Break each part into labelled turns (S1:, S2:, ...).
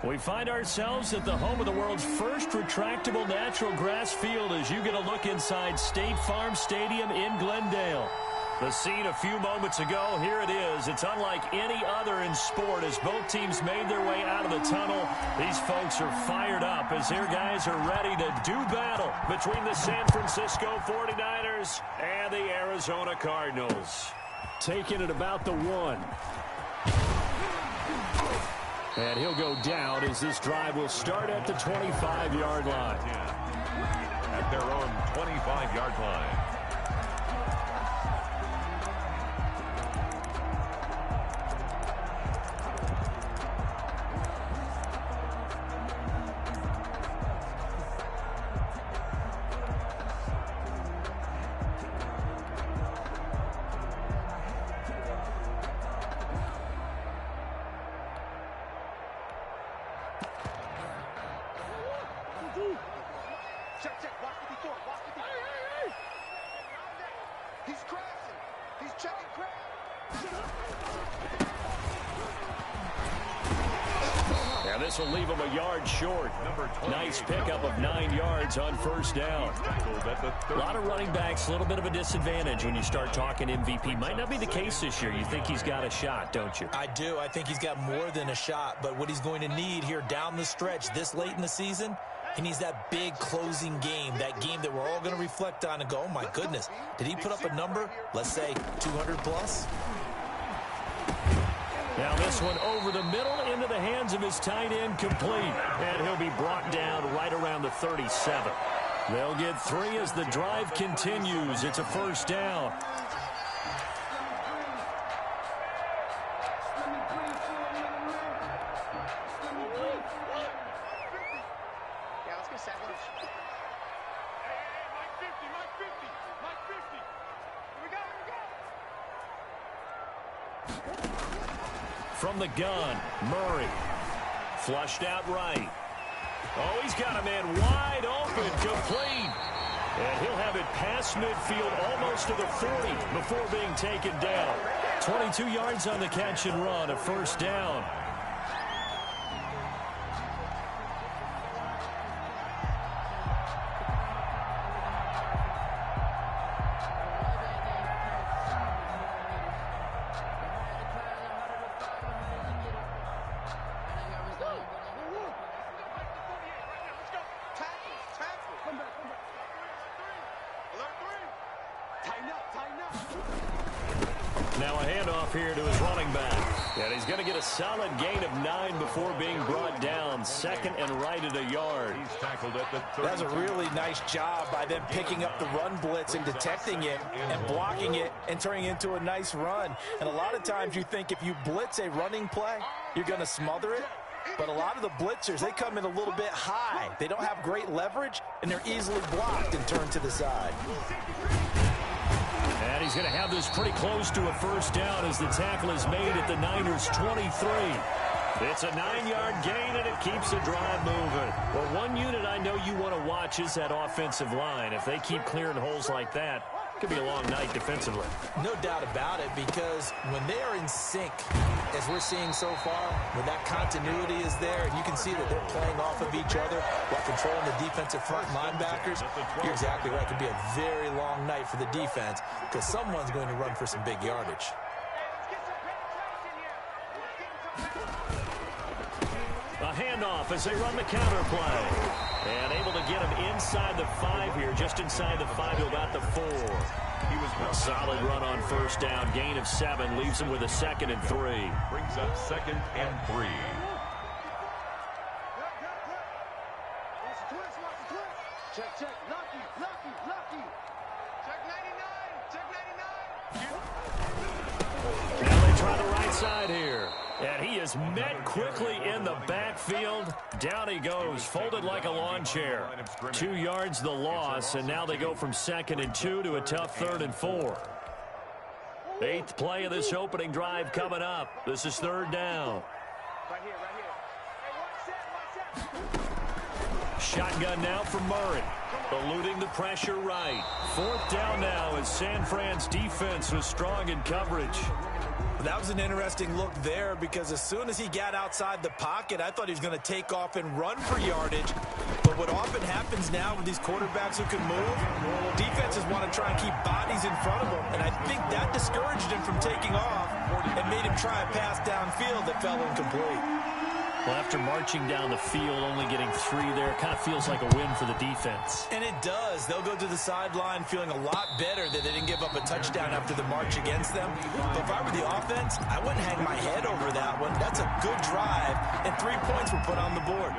S1: We find ourselves at the home of the world's first retractable natural grass field as you get a look inside State Farm Stadium in Glendale. The scene a few moments ago, here it is. It's unlike any other in sport as both teams made their way out of the tunnel. These folks are fired up as their guys are ready to do battle between the San Francisco 49ers and the Arizona Cardinals. Taking it about the 1. And he'll go down as this drive will start at the 25-yard line.
S2: At their own 25-yard line.
S1: Now this will leave him a yard short. Nice pickup of 9 yards on first down. A lot of running backs, a little bit of a disadvantage when you start talking MVP. Might not be the case this year. You think he's got a shot, don't you?
S3: I do. I think he's got more than a shot. But what he's going to need here down the stretch this late in the season, he needs that big closing game, that game that we're all going to reflect on and go, oh, my goodness, did he put up a number, let's say 200 plus?
S1: Now this one over the middle into the hands of his tight end, complete. And he'll be brought down right around the 37. They'll get 3 as the drive continues. It's a first down. From the gun, Murray. Flushed out right. Oh, he's got a man wide open, complete. And he'll have it past midfield almost to the 40 before being taken down. 22 yards on the catch and run, a first down. Now a handoff here to his running back. And he's going to get a solid gain of 9 before being brought down. Second and right at a yard.
S2: He's tackled at the 30.
S3: That's a really nice job by them picking up the run blitz and detecting it and blocking it and turning it into a nice run. And a lot of times you think if you blitz a running play, you're going to smother it. But a lot of the blitzers, they come in a little bit high. They don't have great leverage, and they're easily blocked and turned to the side.
S1: And he's going to have this pretty close to a first down as the tackle is made at the Niners' 23. It's a 9-yard gain, and it keeps the drive moving. Well, one unit I know you want to watch is that offensive line. If they keep clearing holes like that, it could be a long night defensively. No doubt about it, because when they are in sync, as we're seeing so far, when that continuity is there, and you can see that they're playing off of each other while controlling the defensive front linebackers, you're exactly right. It could be a very long night for the defense because someone's going to run for some big yardage. A handoff as they run the counter play. And able to get him inside the 5 here, just inside the 5 to about the 4.
S2: He was
S1: a solid run on first down. Gain of 7 leaves him with a 2nd and 3.
S2: Brings up 2nd and 3.
S4: Check, check, lucky. Check 99.
S1: Now they try the right side here. And he is met quickly in the backfield. Down he goes, folded like a lawn chair. 2 yards the loss, and now they go from 2nd and 2 to a tough 3rd and 4. 8th play of this opening drive coming up. This is 3rd down.
S4: Right here. Hey, watch that.
S1: Shotgun now for Murray. Eluding the pressure right. 4th down now as San Fran's defense was strong in coverage.
S3: That was an interesting look there because as soon as he got outside the pocket, I thought he was going to take off and run for yardage. But what often happens now with these quarterbacks who can move, defenses want to try and keep bodies in front of them. And I think that discouraged him from taking off and made him try a pass downfield that fell incomplete.
S1: Well, after marching down the field, only getting 3 there, kind of feels like a win for the defense.
S3: And it does. They'll go to the sideline feeling a lot better that they didn't give up a touchdown after the march against them. But if I were the offense, I wouldn't hang my head over that one. That's a good drive, and 3 points were put on the board.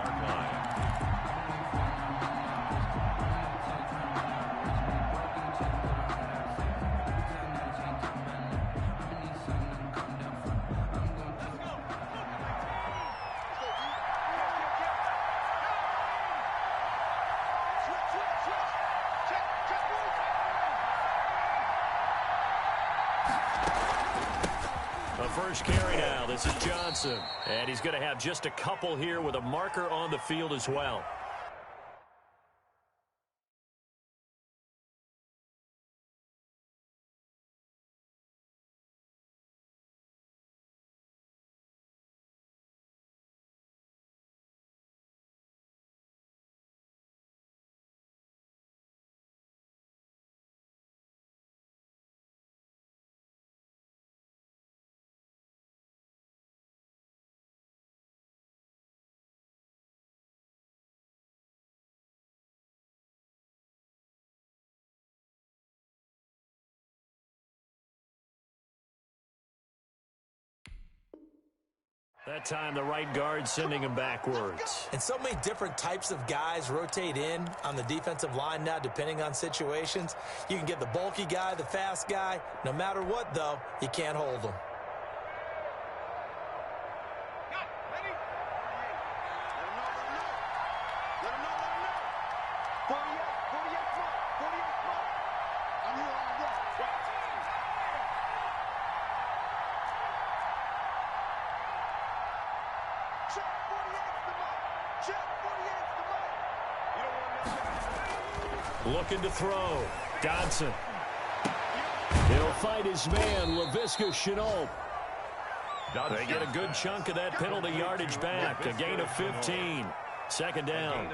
S1: First carry now. This is Johnson. And he's going to have just a couple here with a marker on the field as well. That time, the right guard sending him backwards.
S3: And so many different types of guys rotate in on the defensive line now, depending on situations. You can get the bulky guy, the fast guy. No matter what, though, you can't hold them.
S1: Looking to throw. Dodson. He'll fight his man, Laviska Shenault. They get a good chunk of that penalty yardage back. A gain of 15. Second down.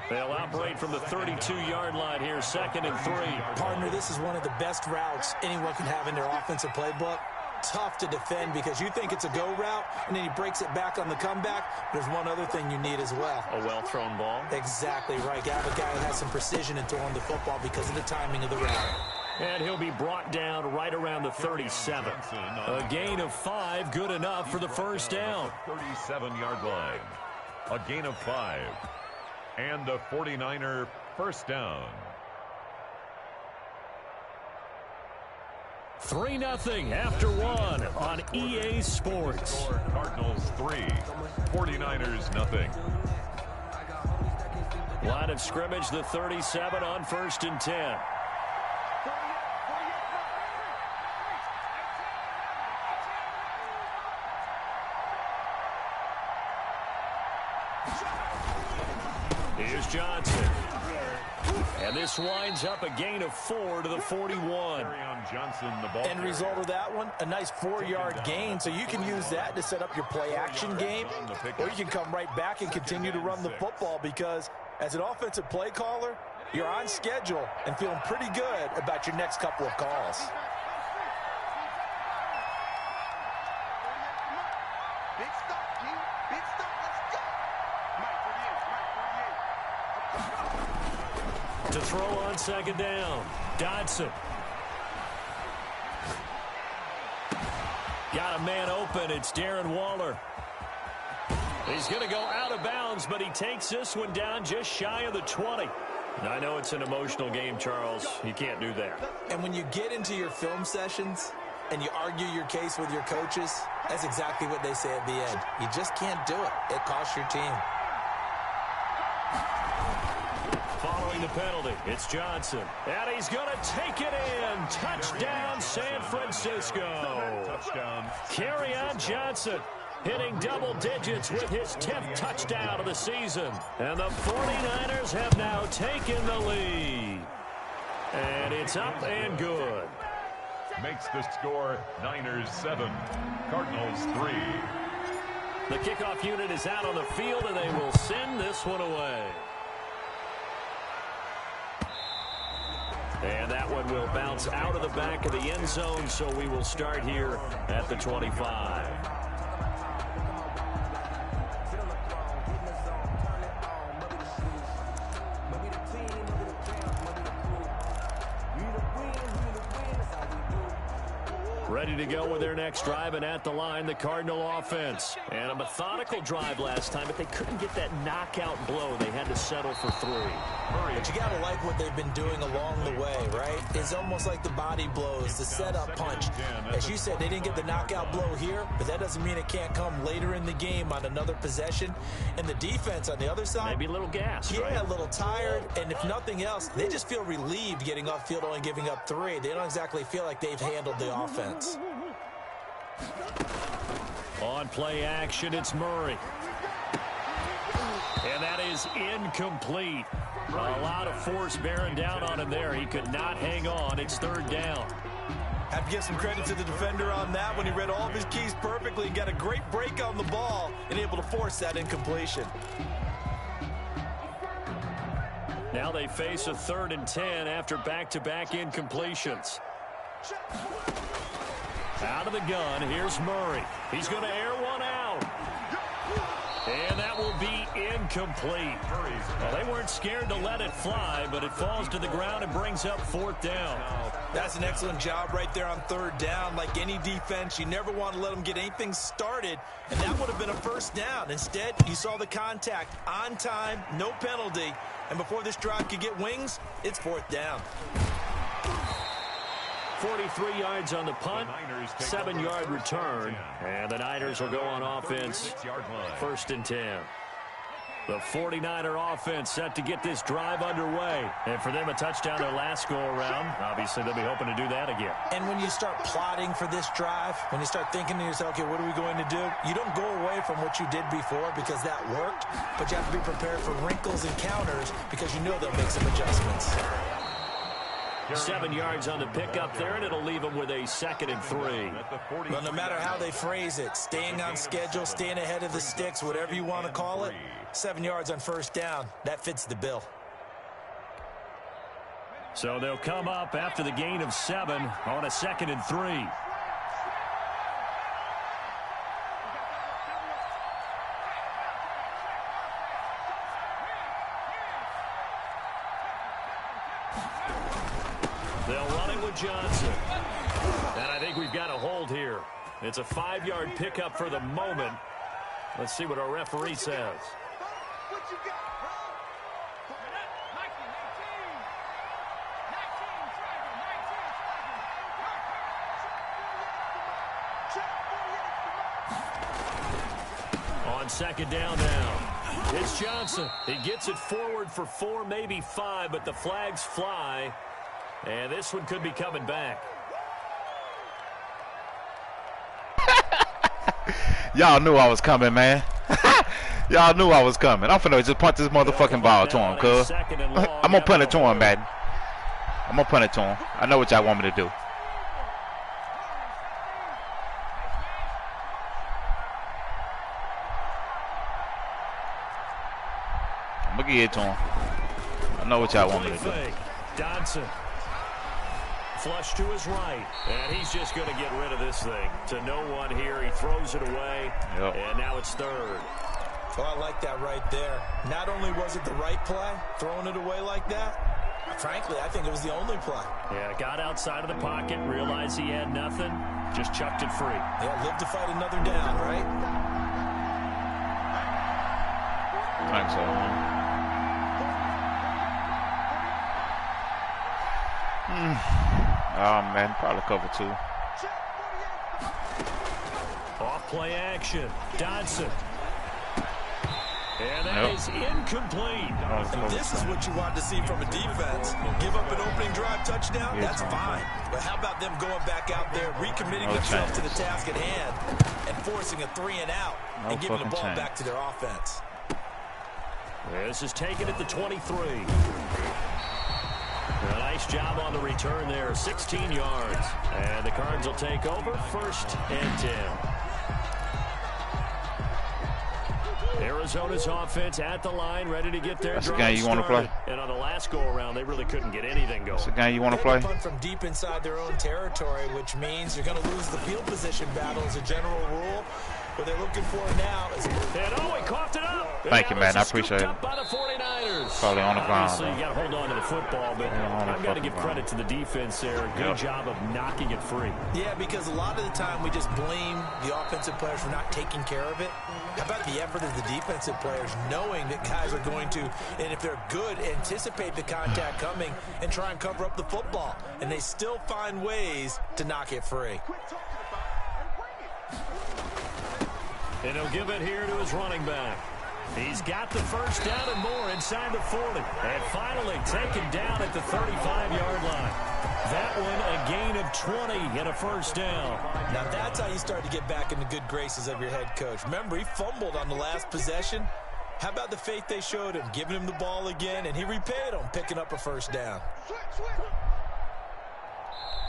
S1: They'll operate from the 32-yard line here, 2nd and 3.
S3: Partner, this is one of the best routes anyone can have in their offensive playbook. Tough to defend because you think it's a go route, and then he breaks it back on the comeback. There's one other thing you need as well.
S1: A well-thrown ball.
S3: Exactly right. You have a guy that has some precision in throwing the football because of the timing of the route.
S1: And he'll be brought down right around the 37. A gain of 5, good enough for the first down.
S2: 37-yard line. A gain of 5. And a 49er first down.
S1: 3-0 after 1 on EA Sports.
S2: Cardinals 3, 49ers nothing.
S1: Line of scrimmage, the 37 on 1st and 10. Here's Johnson. And this winds up a gain of 4 to the 41.
S3: End result of that one, a nice 4-yard gain, so you can use that to set up your play-action game, or you can come right back and continue to run the football because as an offensive play caller, you're on schedule and feeling pretty good about your next couple of calls.
S4: Big stop, G. Big stop. Let's go. Mike 48.
S1: To throw on 2nd down, Dodson. Got a man open. It's Darren Waller. He's going to go out of bounds, but he takes this one down just shy of the 20. I know it's an emotional game, Charles. You can't do that.
S3: And when you get into your film sessions and you argue your case with your coaches, that's exactly what they say at the end. You just can't do it. It costs your team.
S1: Following the penalty, it's Johnson. And he's going to take it in. Touchdown, San Francisco.
S2: Touchdown.
S1: Carry on Johnson. hitting double digits with his 10th touchdown of the season. And the 49ers have now taken the lead. And it's up and good.
S2: Makes the score Niners 7, Cardinals 3.
S1: The kickoff unit is out on the field, and they will send this one away. And that one will bounce out of the back of the end zone, so we will start here at the 25. Ready to go with their next drive, and at the line, the Cardinal offense. And a methodical drive last time, but they couldn't get that knockout blow. They had to settle for 3.
S3: But you got to like what they've been doing along the way, right? It's almost like the body blows, the setup punch. As you said, they didn't get the knockout blow here, but that doesn't mean it can't come later in the game on another possession. And the defense on the other side,
S1: maybe a little gassed, right?
S3: Yeah, a little tired. And if nothing else, they just feel relieved getting off field, only giving up 3. They don't exactly feel like they've handled the offense.
S1: On play action, it's Murray. And that is incomplete. A lot of force bearing down on him there. He could not hang on. It's 3rd down.
S3: Have to give some credit to the defender on that when he read all of his keys perfectly and got a great break on the ball and able to force that incompletion.
S1: Now they face a 3rd and 10 after back-to-back incompletions. Out of the gun, here's Murray. He's going to air one out. And that will be incomplete. Well, they weren't scared to let it fly, but it falls to the ground and brings up 4th down.
S3: That's an excellent job right there on 3rd down. Like any defense, you never want to let them get anything started, and that would have been a 1st down. Instead, you saw the contact on time, no penalty, and before this drive could get wings, it's 4th down.
S1: 43 yards on the punt, 7-yard return, and the Niners will go on offense, 1st and 10. The 49er offense set to get this drive underway. And for them, a touchdown their last go-around. Obviously, they'll be hoping to do that again.
S3: And when you start plotting for this drive, when you start thinking to yourself, okay, what are we going to do? You don't go away from what you did before because that worked, but you have to be prepared for wrinkles and counters because you know they'll make some adjustments.
S1: 7 yards on the pickup there, and it'll leave them with a 2nd and 3.
S3: Well, no matter how they phrase it, staying on schedule, staying ahead of the sticks, whatever you want to call it, 7 yards on 1st down, that fits the bill.
S1: So they'll come up after the gain of 7 on a 2nd and 3. They'll run it with Johnson. And I think we've got a hold here. It's a 5-yard pickup for the moment. Let's see what our referee says. On 2nd down now. It's Johnson. He gets it forward for 4, maybe 5, but the flags fly. And this one could be coming back.
S5: Y'all knew I was coming, man. Y'all knew I was coming. I'm finna just punt this motherfucking ball to him, cuz. I'm gonna punt it to him, man. I'm gonna punt it to him. I know what y'all want me to do. I'm gonna give it to him. I know what y'all want me to do.
S1: Dodson. Flush to his right, and he's just going to get rid of this thing. To no one here, he throws it away, and now it's 3rd.
S3: Well, I like that right there. Not only was it the right play, throwing it away like that, frankly, I think it was the only play.
S1: Yeah, got outside of the pocket, realized he had nothing, just chucked it free.
S3: Yeah, live to fight another down, right?
S5: Thanks, man. Oh, man, probably cover 2.
S1: Off play action. Dodson. And that is incomplete.
S3: This is what you want to see from a defense. Give up an opening drive touchdown, that's fine. But how about them going back out there, recommitting themselves to the task at hand, and forcing a 3-and-out and giving the ball back to their offense.
S1: This is taken at the 23. A nice job on the return there, 16 yards. And the Cards will take over, 1st and 10. Arizona's offense at the line, ready to get their drive started.
S5: That's the game you want to play?
S1: And on the last go-around, they really couldn't get anything going.
S5: That's the game you want to play?
S3: Punt from deep inside their own territory, which means you're going to lose the field position battle as a general rule. What they're looking for now is...
S1: And he coughed it up.
S5: Thank you, man. I appreciate it.
S1: By the 49ers.
S5: Probably on the ground.
S1: Obviously, you got to hold on to the football, but I've got to give credit to the defense there. Good job of knocking it free.
S3: Yeah, because a lot of the time we just blame the offensive players for not taking care of it. How about the effort of the defensive players knowing that guys are going to, and if they're good, anticipate the contact coming and try and cover up the football. And they still find ways to knock it free.
S1: And he'll give it here to his running back. He's got the first down and more inside the 40. And finally taken down at the 35-yard line. That one a gain of 20 and a first down.
S3: Now that's how you start to get back in the good graces of your head coach. Remember, he fumbled on the last possession. How about the faith they showed him, giving him the ball again, and he repaid them, picking up a first down.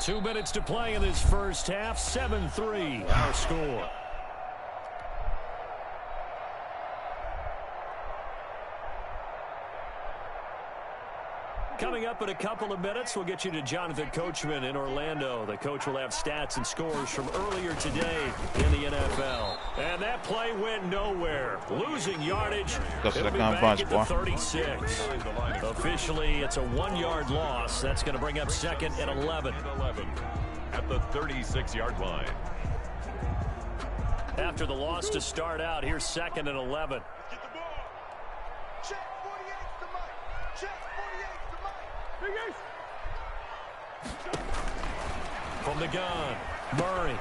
S1: 2 minutes to play in this first half. 7-3 our score. Coming up in a couple of minutes, we'll get you to Jonathan Coachman in Orlando. The coach will have stats and scores from earlier today in the NFL. And that play went nowhere. Losing yardage. It'll be back at the 36. Officially, it's a 1-yard loss. That's going to bring up 2nd and 11.
S2: At the 36-yard line.
S1: After the loss to start out, here's 2nd and 11.
S4: Check 48's the mic. Check 48's the mic.
S1: From the gun, Murray.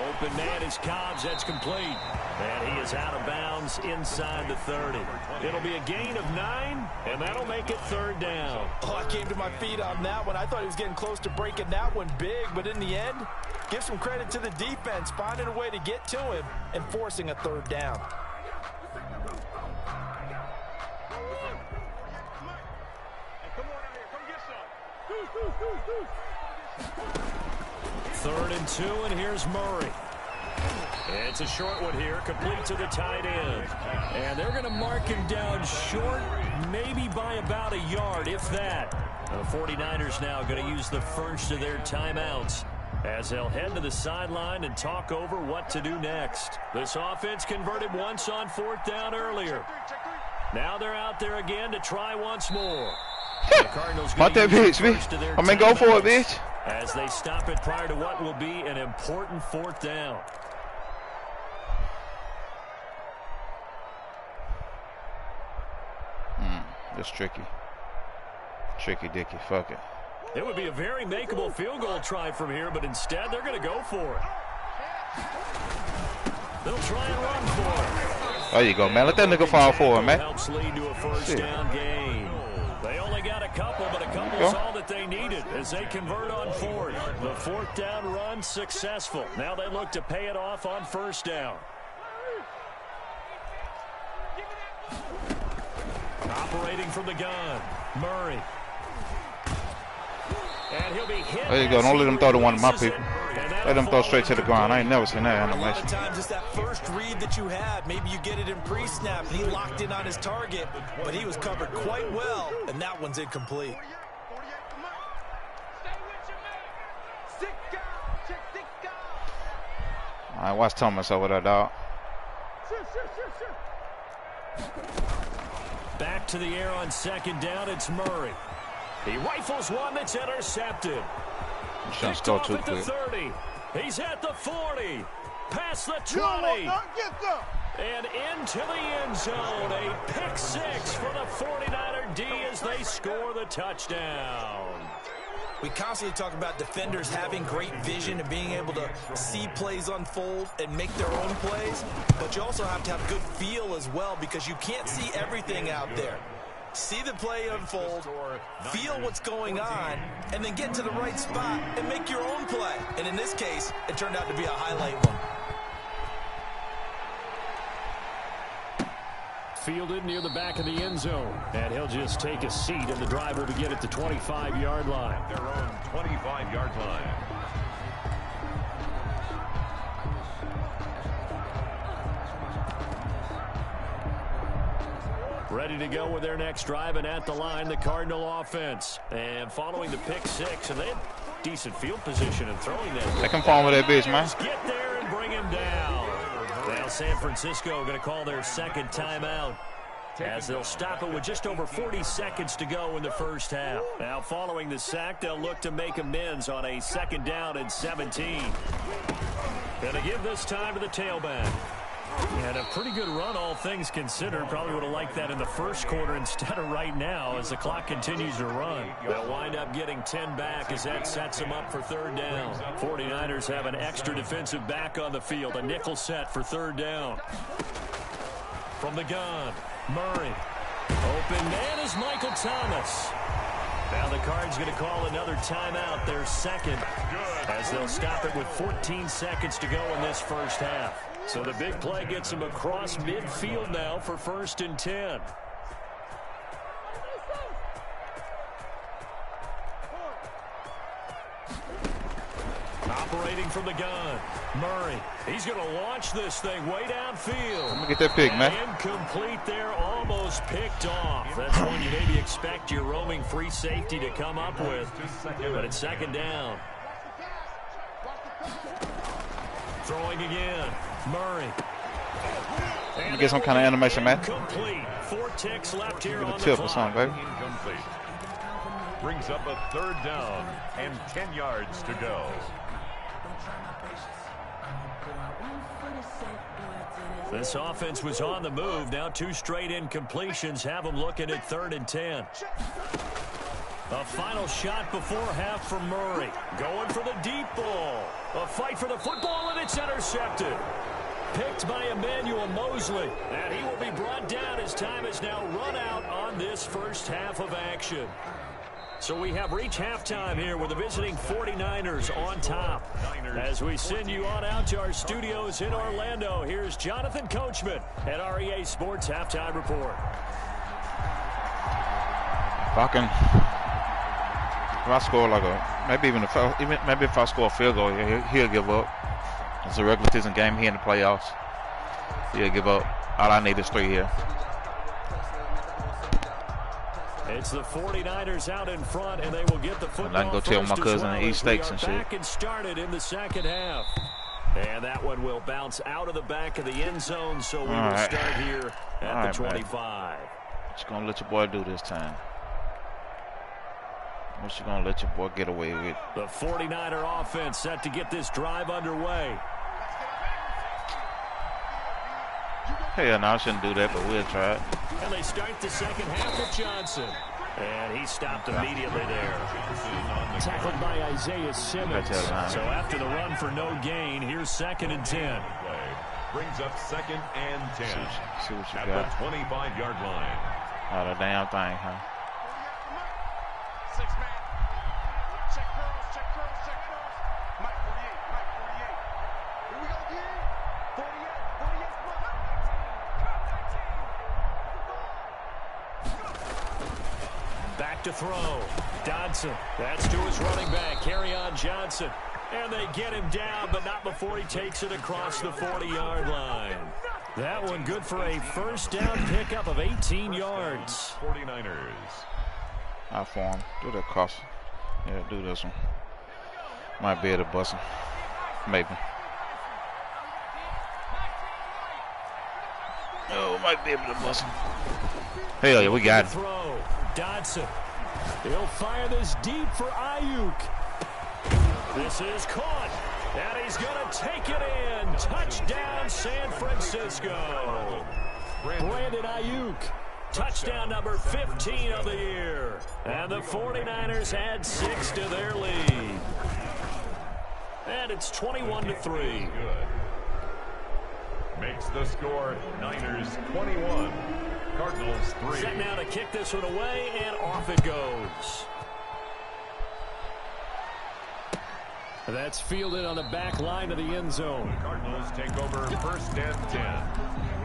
S1: Open man is Cobbs. That's complete. And he is out of bounds inside the 30. It'll be a gain of 9, and that'll make it 3rd down.
S3: Oh, I came to my feet on that one. I thought he was getting close to breaking that one big, but in the end, give some credit to the defense, finding a way to get to him and forcing a 3rd down.
S1: Third and 2, and here's Murray. It's a short one here, complete to the tight end. And they're going to mark him down short, maybe by about a yard, if that. The 49ers now going to use the first of their timeouts as they'll head to the sideline and talk over what to do next. This offense converted once on 4th down earlier. Now they're out there again to try once more. The Cardinals
S5: Hunt that bitch, bitch. I mean, go for it, bitch.
S1: As they stop it prior to what will be an important 4th down.
S5: That's tricky. Tricky Dicky, fuck it.
S1: It would be a very makeable field goal try from here, but instead they're going to go for it. They'll try and run for it.
S5: There you go, man. Let that nigga fall forward, man.
S1: Helps lead to a first down gain. They only got a couple, but a couple is all that they needed as they convert on 4th. The 4th down run successful. Now they look to pay it off on 1st down. Operating from the gun, Murray. And he'll be hit.
S5: There you go. Don't let him throw to one of my people. Let him throw straight to the ground. I ain't never seen that animation.
S3: A lot of times it's that first read that you have. Maybe you get it in pre-snap. He locked in on his target, but he was covered quite well, and that one's incomplete.
S5: All right, watch Thomas over there, dog.
S1: Back to the air on 2nd down. It's Murray. He rifles one that's intercepted.
S5: Picked off at
S1: the 30. He's at the 40. Past the 20. And into the end zone. A pick 6 for the 49er D as they score the touchdown.
S3: We constantly talk about defenders having great vision and being able to see plays unfold and make their own plays. But you also have to have good feel as well because you can't see everything out there. See the play unfold, feel what's going on, and then get to the right spot and make your own play. And in this case, it turned out to be a highlight one.
S1: fielded near the back of the end zone. And he'll just take a seat, and the drive will begin at the 25-yard line.
S2: Their own 25-yard line.
S1: Ready to go with their next drive, and at the line, the Cardinal offense. And following the pick six, and they had decent field position and throwing that.
S5: They can farm with that bitch, man.
S1: Get there and bring him down. Now San Francisco going to call their second timeout, as they'll stop it with just over 40 seconds to go in the first half. Now following the sack, they'll look to make amends on a 2nd down and 17. Going to give this time to the tailback. And a pretty good run, all things considered. Probably would have liked that in the first quarter instead of right now as the clock continues to run. They'll wind up getting 10 back as that sets them up for 3rd down. 49ers have an extra defensive back on the field. A nickel set for 3rd down. From the gun, Murray. Open man is Michael Thomas. Now the Cards going to call another timeout, their second, as they'll stop it with 14 seconds to go in this first half. So the big play gets them across midfield now for 1st and 10. Operating from the gun, Murray. He's going to launch this thing way downfield.
S5: Let me get that pick, man.
S1: Incomplete there, almost picked off. That's one you maybe expect your roaming free safety to come up with. But it's 2nd down. Throwing again, Murray.
S5: Let me get some kind of animation, man.
S1: Complete. 4 ticks left here on the
S5: tip
S1: clock.
S5: or something, baby.
S2: Incomplete. Brings up a 3rd down and 10 yards to go.
S1: This offense was on the move. Now 2 straight incompletions have them looking at 3rd and 10. A final shot before half from Murray. Going for the deep ball. A fight for the football, and it's intercepted. Picked by Emmanuel Mosley. And he will be brought down as time has now run out on this first half of action. So we have reached halftime here with the visiting 49ers on top. As we send you on out to our studios in Orlando, here's Jonathan Coachman at REA Sports Halftime Report.
S5: If I score like maybe if I score a field goal, he'll give up. It's a regular season game here in the playoffs. He'll give up. All I need is 3 here.
S1: It's the 49ers out in front, and they will get the football.
S5: I can go tell my cousin to eat steaks and shit.
S1: Back and started in the second half. And that one will bounce out of the back of the end zone, so we will start here at the 25.
S5: What you gonna let your boy do this time? What you gonna let your boy get away with?
S1: The 49er offense set to get this drive underway.
S5: Hell no, I shouldn't do that, but we'll try it.
S1: And they start the second half with Johnson. And he stopped immediately there. Tackled by Isaiah Simmons. So after the run for no gain, here's 2nd and 10.
S2: Brings up 2nd and 10.
S5: See what you
S2: at
S5: got.
S2: the 25-yard line.
S5: Oh, the damn thing, huh?
S4: 6 man. Check curls, check curls, check curls. Mike 48, Mike 48. Here we go again. 48, 48 plus.
S1: Back to throw. Dodson. That's to his running back, Kerryon Johnson. And they get him down, but not before he takes it across the 40-yard line. That one good for a first down pickup of 18 yards.
S2: 49ers.
S5: I form. Do that cross. Yeah, do this one. Might be able to bust him. Maybe. Oh, might be able to bust him. Hell yeah, we got it.
S1: Throw. Dodson. He'll fire this deep for Ayuk. This is caught. And he's going to take it in. Touchdown, San Francisco. Brandon Ayuk. Touchdown number 15 of the year. And the 49ers add 6 to their lead. And it's 21-3.
S2: Makes the score Niners 21. Cardinals 3.
S1: Set now to kick this one away, and off it goes. That's fielded on the back line of the end zone.
S2: Cardinals take over 1st and 10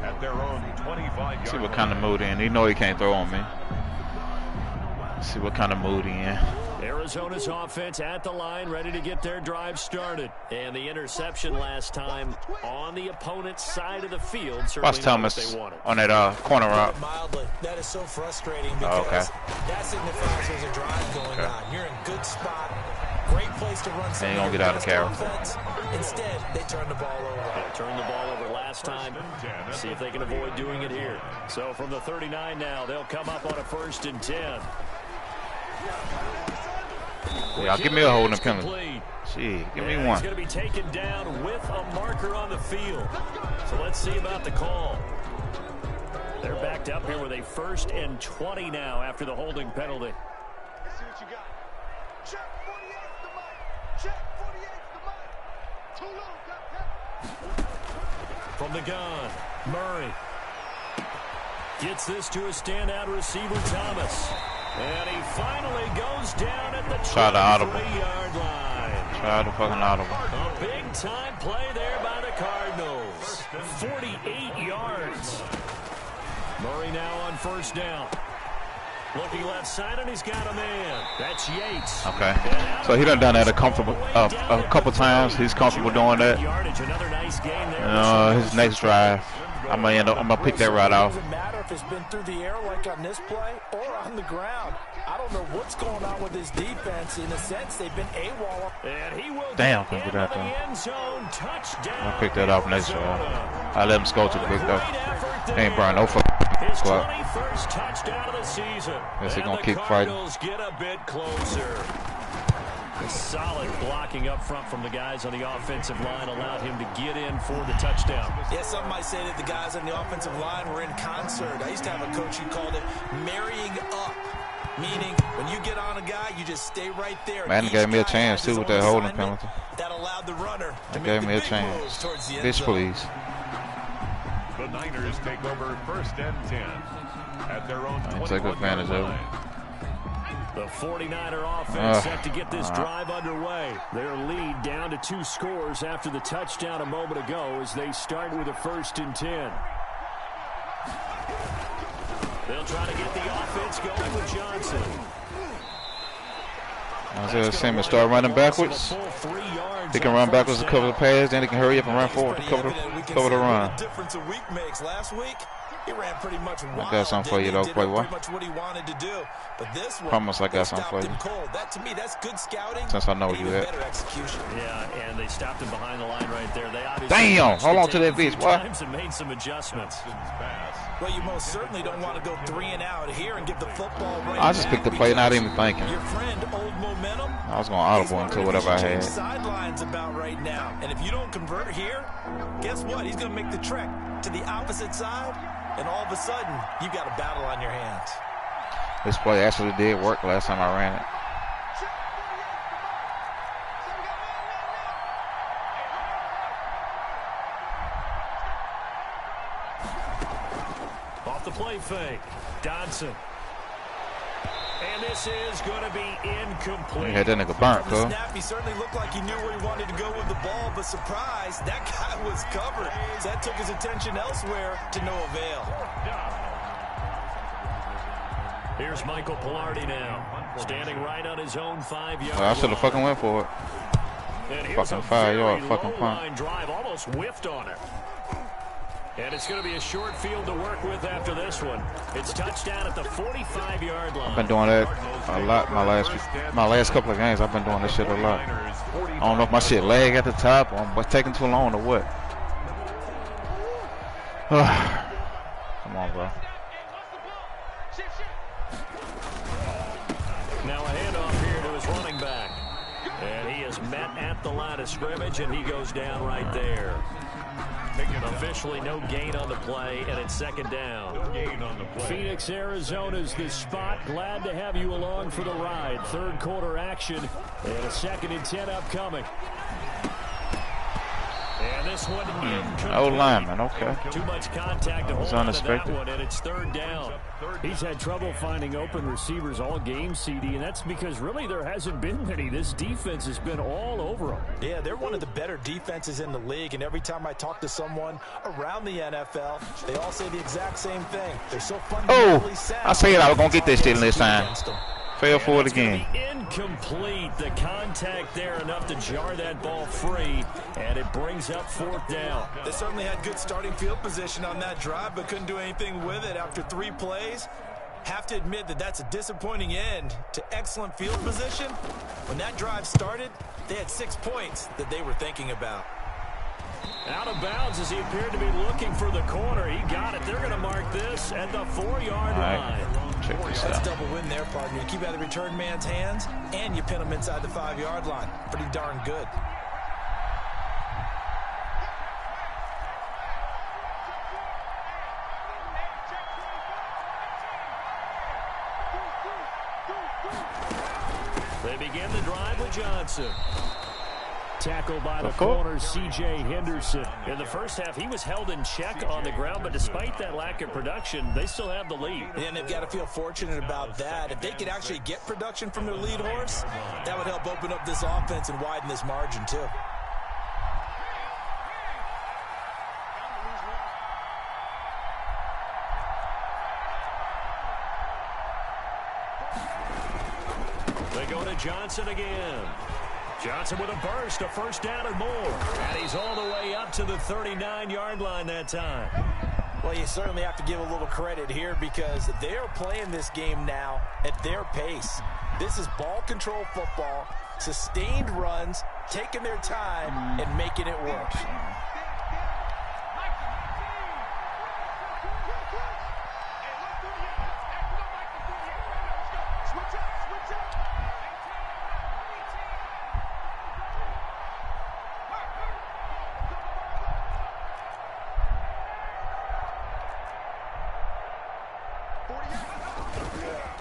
S2: at their own 25-yard
S5: See what kind of mood he in. He know he can't throw on me. See what kind of mood he in.
S1: Arizona's offense at the line, ready to get their drive started. And the interception last time on the opponent's side of the field.
S5: Watch Thomas on that corner route.
S3: That is so frustrating because that signifies there's a drive going on. You're in good spot. Great place to run.
S5: And you don't get out of carry.
S3: Instead, they turn the ball over.
S1: They turned the ball over last time. See if they can avoid doing it here. So from the 39 now, they'll come up on a 1st and 10.
S5: Yeah, give me a holding penalty. Gee, give me one.
S1: He's going to be taken down with a marker on the field. So let's see about the call. They're backed up here with a 1st and 20 now after the holding penalty.
S4: Let's see what you got. Check 48 the mic. Check 48 the mic. Too little, got
S1: From the gun, Murray gets this to a standout receiver, Thomas. And he finally goes down at the 23-yard line.
S5: Try the fucking audible.
S1: A big-time play there by the Cardinals. 48 yards. Murray now on 1st down. Looking left side, and he's got a man. That's Yates.
S5: Okay. So he done that a couple times. He's comfortable doing that.
S1: Another nice game there.
S5: His next drive, I'm gonna pick that right off.
S3: Doesn't matter if it's been through the air like on this play or on the ground. I don't know what's going on with this defense. In a sense, they've been AWOL.
S1: And he will
S5: Damn, couldn't get that
S1: touchdown.
S5: I'll pick that off next drive. I let him score too quick though. Ain't Brian no fuck.
S1: His 21st touchdown of the season.
S5: Guess he gonna keep fighting.
S1: Get a bit closer. A solid blocking up front from the guys on the offensive line allowed him to get in for the touchdown.
S3: Yeah, some might say that the guys on the offensive line were in concert. I used to have a coach who called it marrying up, meaning when you get on a guy, you just stay right there.
S5: Man, gave me a chance too with that holding penalty.
S3: That allowed the runner to
S5: they gave me a chance. Bitch, please.
S2: The Niners take over 1st and 10 at their own 21-yard
S5: take advantage of it.
S1: The 49er offense set to get this drive underway. Their lead down to 2 scores after the touchdown a moment ago as they start with a 1st and 10. They'll try to get the offense going with Johnson.
S5: Isaiah Simmons start running backwards. He can run backwards to cover the pass, then he can hurry up and run forward to cover the run.
S3: Difference a week makes. Last week, he ran pretty much wild.
S5: I got something for you though, Playboy.
S3: Pretty much what he wanted to do. But this one,
S5: promise I got something for you.
S3: That to me, that's good scouting.
S5: Since I know you at.
S3: Better execution.
S1: Yeah, and they stopped him behind the line right there. They obviously
S5: damn, hold on to that bitch. What?
S1: And made some adjustments.
S3: Well, you most certainly don't want to go 3 and out here and give the football right.
S5: I just picked the play, not even thinking.
S3: Your friend, old momentum.
S5: I was going audible into whatever I had.
S3: Sidelines about right now, and if you don't convert here, guess what? He's going to make the trek to the opposite side, and all of a sudden, you've got a battle on your hands.
S5: This play actually did work last time I ran it.
S1: Off the play fake, Dodson. And this is going to be incomplete.
S5: He had that nigga burnt,
S3: From the snap, he certainly looked like he knew where he wanted to go with the ball, but surprise, that guy was covered. So that took his attention elsewhere to no avail.
S1: Here's Michael Pilardi now, standing right on his own 5-yard
S5: well, I should have fucking went for it. Fucking 5-yard fucking punt.
S1: Drive, almost whiffed on it. And it's going to be a short field to work with after this one. It's touchdown at the 45-yard line.
S5: I've been doing that a lot my last couple of games. I've been doing this shit a lot. I don't know if my shit lag at the top or I'm taking too long or what. Come on, bro.
S1: Now a handoff here to his running back. And he is met at the line of scrimmage, and he goes down right there. Officially no gain on the play, and it's 2nd down. Phoenix, Arizona's the spot. Glad to have you along for the ride. 3rd quarter action, and a 2nd and 10 upcoming. And this one
S5: Oh, lineman, okay.
S1: Too much contact to hold on to that one, and it's third down.
S6: He's had trouble finding open receivers all game, CD, and that's because really there hasn't been many. This defense has been all over them.
S3: Yeah, they're one of the better defenses in the league, and every time I talk to someone around the NFL, they all say the exact same thing. They're so fundamentally sound.
S5: I said I was going to get this shit this time. Fail for it again.
S1: Incomplete. The contact there enough to jar that ball free, and it brings up fourth down.
S3: They certainly had good starting field position on that drive, but couldn't do anything with it after 3 plays. Have to admit that that's a disappointing end to excellent field position. When that drive started, they had 6 points that they were thinking about.
S1: Out of bounds as he appeared to be looking for the corner. He got it. They're going to mark this at the 4-yard line.
S5: Check this
S3: That's
S5: out.
S3: double win there, partner. You keep out of the return man's hands, and you pin him inside the 5-yard line. Pretty darn good.
S1: They begin the drive with Johnson.
S6: Tackled by the corner, C.J. Henderson.
S1: In the first half, he was held in check on the ground, but despite that lack of production, they still have the lead.
S3: And they've got to feel fortunate about that. If they could actually get production from their lead horse, that would help open up this offense and widen this margin, too.
S1: They go to Johnson again. Johnson with a burst, a first down or more. And he's all the way up to the 39-yard line that time.
S3: Well, you certainly have to give a little credit here because they are playing this game now at their pace. This is ball control football, sustained runs, taking their time, and making it work.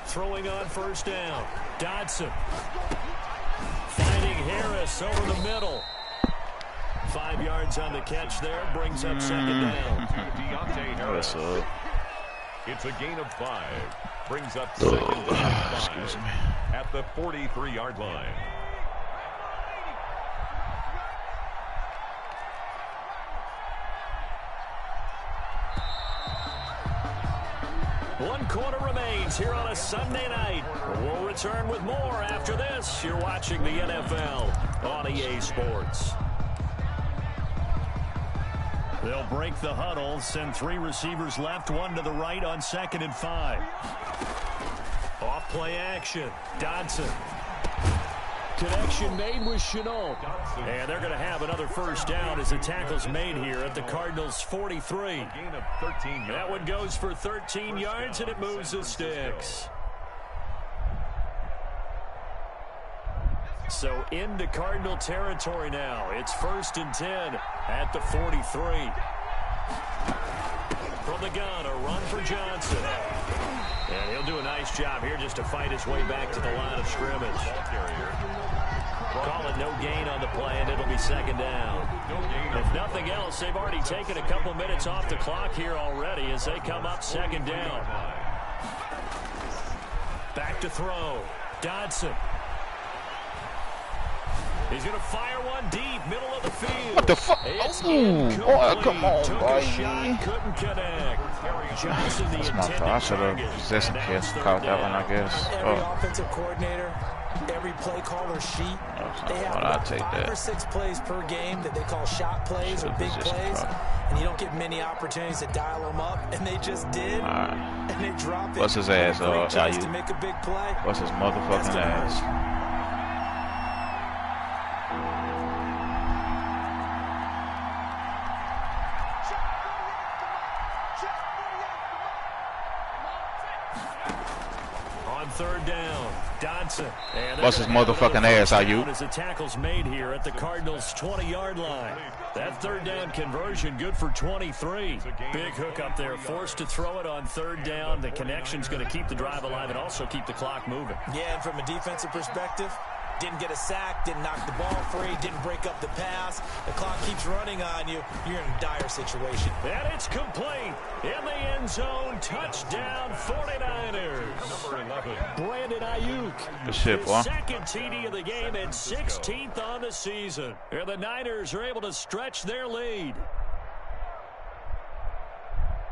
S1: Throwing on first down. Dodson. Finding Harris over the middle. 5 yards on the catch there. Brings up second down.
S2: TNT Harris. It's a gain of 5. Brings up second down 5 at the 43-yard line.
S1: One quarter remains here on a Sunday night. We'll return with more after this. You're watching the NFL on EA Sports. They'll break the huddle, send 3 receivers left, 1 to the right on 2nd and 5. Off play action. Dodson.
S6: Connection made with Chenault.
S1: And they're going to have another first down as the tackle's made here at the Cardinals' 43.
S2: Gain of 13 yards.
S1: That one goes for 13 yards, and it moves the sticks. So into Cardinal territory now. It's 1st and 10 at the 43. From the gun, a run for Johnson. And he'll do a nice job here just to fight his way back to the line of scrimmage. Call it no gain on the play, and it'll be second down. If nothing else, they've already taken a couple minutes off the clock here already as they come up second down. Back to throw. Dodson. He's going to fire one deep, middle of the field.
S5: What the fuck? Oh, come on,
S1: Took
S5: boy.
S1: a shot, couldn't connect. Johnson, the
S5: That's my fault. I should have possessed him. Caught that one, I guess.
S3: Every offensive coordinator, every play caller sheet, they have about 5 or 6 plays per game that they call shot plays or big plays, and you don't get many opportunities to dial them up, and they just did, and they drop it.
S5: What's his ass?
S3: Great chance to make a big play.
S5: What's his motherfucking ass?
S1: Third down, Dodson.
S5: What's his motherfucking ass, are you?
S1: As the tackle's made here at the Cardinals' 20-yard line. That third down conversion good for 23. Big hook up there, forced to throw it on third down. The connection's going to keep the drive alive and also keep the clock moving.
S3: Yeah, and from a defensive perspective, Didn't get a sack, didn't knock the ball free, didn't break up the pass. The clock keeps running on you. You're in a dire situation.
S1: And it's complete. In the end zone, touchdown 49ers.
S2: Number 11.
S1: Brandon Ayuk.
S5: Good shit, boy.
S1: His second TD of the game and 16th on the season. And the Niners are able to stretch their lead.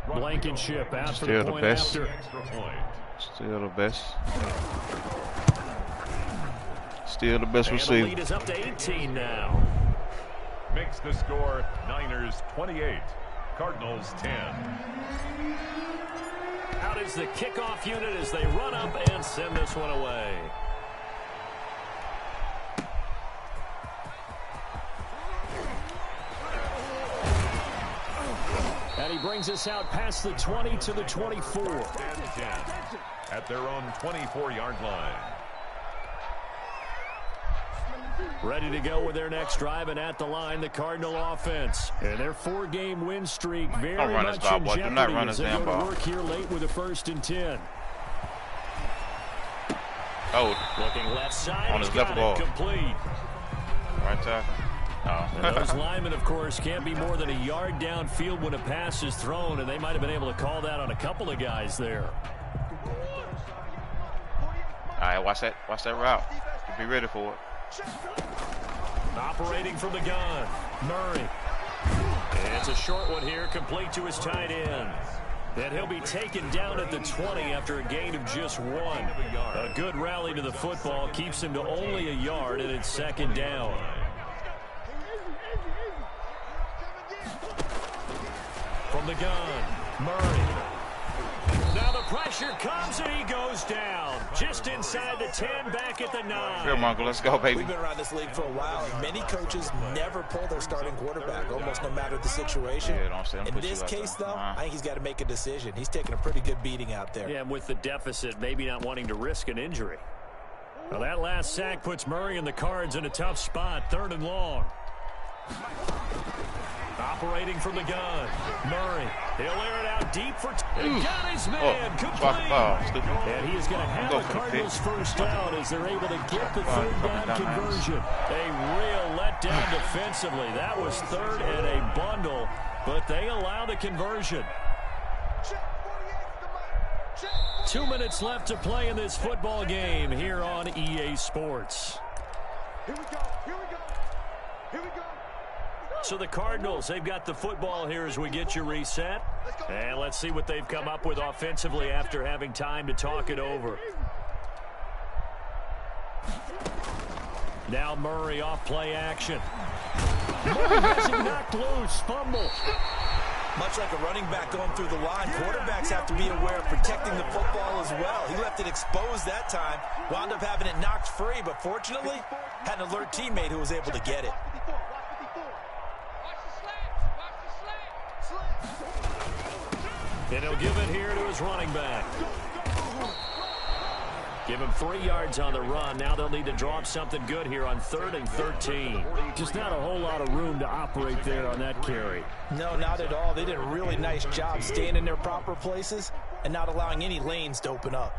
S1: Blankenship out for the point after.
S5: Still the best. Still the best receiver.
S1: And the lead is up to 18 now.
S2: Makes the score Niners 28, Cardinals 10.
S1: Out is the kickoff unit as they run up and send this one away. And he brings us out past the 20 to the 24.
S2: At their own 24-yard line.
S1: Ready to go with their next drive, and at the line, the Cardinal offense. And their 4-game win streak very much in jeopardy as they go to work here late with a 1st and 10.
S5: Oh,
S1: looking left side,
S5: on his left ball.
S1: Complete.
S5: Right tackle. Oh.
S1: And those linemen, of course, can't be more than a yard downfield when a pass is thrown, and they might have been able to call that on a couple of guys there.
S5: All right, watch that route. Be ready for it.
S1: Operating from the gun, Murray. And it's a short one here, complete to his tight end. And he'll be taken down at the 20 after a gain of just 1. A good rally to the football keeps him to only a yard, and it's 2nd down. From the gun, Murray. Now the pressure comes and he goes down. Just inside the 10, back at the 9.
S5: Here, Mongo, let's go, baby.
S3: We've been around this league for a while, and many coaches never pull their starting quarterback, almost no matter the situation.
S5: Yeah,
S3: in this case, though, I think he's got to make a decision. He's taking a pretty good beating out there.
S1: Yeah, and with the deficit, maybe not wanting to risk an injury. Well, that last sack puts Murray and the Cards in a tough spot, 3rd and long. Operating from the gun, Murray. He'll air it out deep for... And got his man complete. And he is going to have the Cardinals first down as they're able to get the 3rd down conversion. A real letdown defensively. That was 3rd and a bundle, but they allow the conversion. 2 minutes left to play in this football game here on EA Sports.
S4: Here we go. Here we go. Here we go.
S1: So the Cardinals, they've got the football here as we get you reset. And let's see what they've come up with offensively after having time to talk it over. Now Murray off play action. Murray has him knocked loose. Fumble.
S3: Much like a running back going through the line, quarterbacks have to be aware of protecting the football as well. He left it exposed that time, wound up having it knocked free, but fortunately, had an alert teammate who was able to get it.
S1: And he'll give it here to his running back. Give him 3 yards on the run. Now they'll need to draw up something good here on 3rd and 13.
S6: Just not a whole lot of room to operate there on that carry.
S3: No, not at all. They did a really nice job staying in their proper places and not allowing any lanes to open up.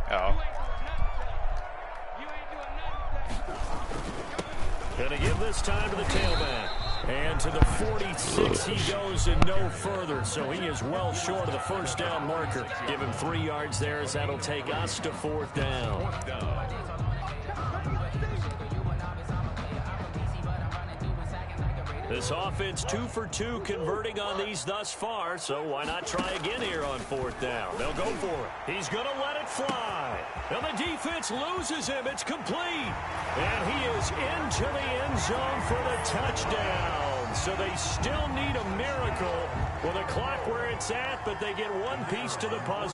S1: Gonna give this time to the tailback. And to the 46 he goes and no further. So he is well short of the first down marker. Give him 3 yards there as that'll take us to 4th down. This offense 2 for 2 converting on these thus far, so why not try again here on 4th down? They'll go for it. He's going to let it fly. And the defense loses him. It's complete. And he is into the end zone for the touchdown. So they still need a miracle with a clock where it's at, but they get one piece to the puzzle.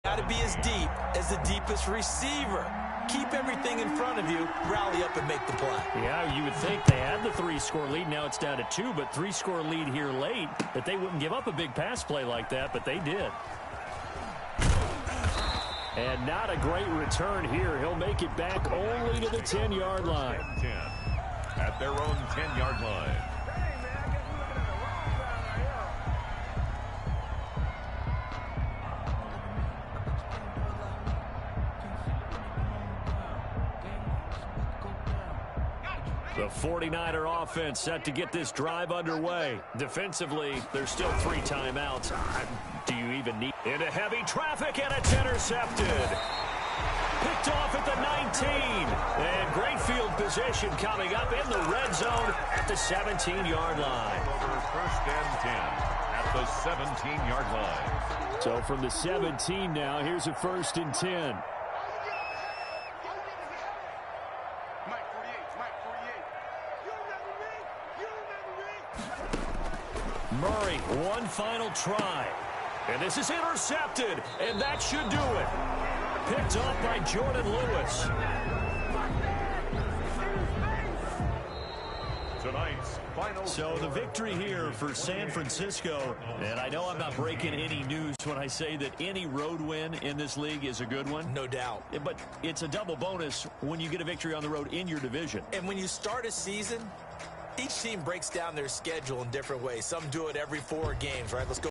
S3: Got to be as deep as the deepest receiver. Keep everything in front of you, rally up and make the play.
S1: Yeah, you would think they had the 3-score lead. Now it's down to 2, but 3-score lead here late, that they wouldn't give up a big pass play like that, but they did. And not a great return here. He'll make it back only to the 10-yard line.
S2: 10 at their own 10-yard line.
S1: The 49er offense set to get this drive underway. Defensively, there's still 3 timeouts. Do you even need... Into heavy traffic, and it's intercepted. Picked off at the 19. And great field position coming up in the red zone at the 17-yard line.
S2: First and 10 at the 17-yard line.
S6: So from the 17 now, here's a 1st and 10.
S1: Murray, one final try. And this is intercepted, and that should do it. Picked off by Jordan Lewis.
S2: Tonight's final.
S1: So the victory here for San Francisco. And I know I'm not breaking any news when I say that any road win in this league is a good one.
S3: No doubt.
S1: But it's a double bonus when you get a victory on the road in your division.
S3: And when you start a season, each team breaks down their schedule in different ways. Some do it every 4 games, right? Let's go.